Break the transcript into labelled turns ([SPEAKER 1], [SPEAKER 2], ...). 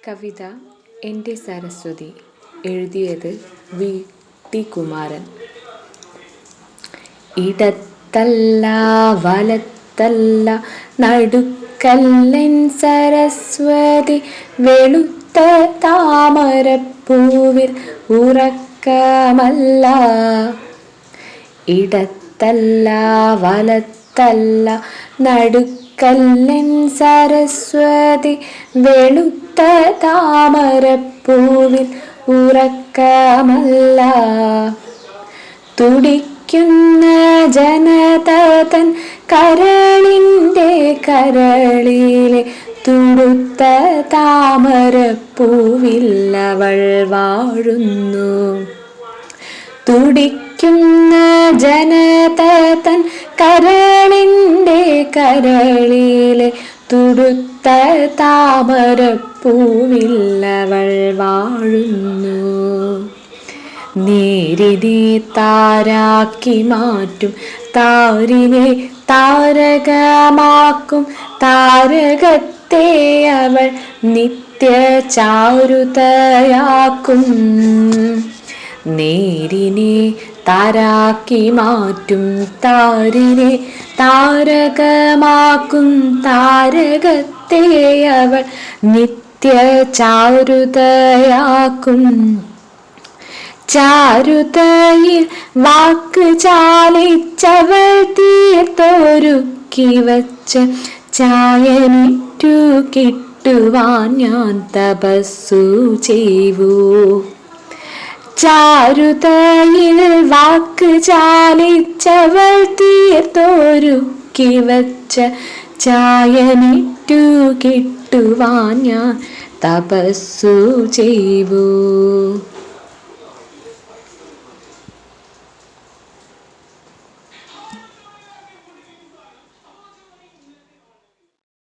[SPEAKER 1] കവിത എൻ്റെ സരസ്വതി. എഴുതിയത് V T Kumaran. ഇടത്തല്ല വലത്തല്ല നടുക്കല്ലൻ Saraswati, വെളുത്ത താമരപ്പൂവിൽ ഉറക്കമല്ല. ഇടത്തല്ല വലത്തല്ല നടുക്കല്ലൻ സരസ്വതി, വെളുത്ത താമരപ്പൂവിൽ ഉറക്കമല്ല. തുടിക്കുന്ന ജനത തൻ കരളിൻ്റെ കരളിലെ തുടുത്ത താമരപ്പൂവിൽ അവൾ വാഴുന്നു. തുടിക്കുന്ന ജനത തൻ കരളിൻ്റെ കരളിലെ തുടുത്ത താമരപ്പൂവിൽ അവൾ വാഴുന്നു. നേരിനെ താരാക്കി മാറ്റും താരിനെ താരകമാക്കും താരകത്തെ അവൾ നിത്യ ചാരുതയാക്കും. നേരിനെ താരാക്കി മാറ്റും താരിനെ താരകമാക്കും താരകത്തെ അവൾ നിത്യ ചാരുതയാക്കും. ചാരുതയിൽ വാക്ക് ചാലിച്ചവൾ തീർത്തൊരുക്കി വച്ച ചായനിറ്റു കിട്ടുവാൻ ഞാൻ തപസ്സു ചെയ്യൂ. ചാരുതയിൽ വാക്ക് ചാലിച്ചവൾ തീർത്തൊരുക്കി വച്ച ചായനിറ്റു കിട്ടുവാൻ ഞാൻ തപസ്സു ചെയ്യൂ.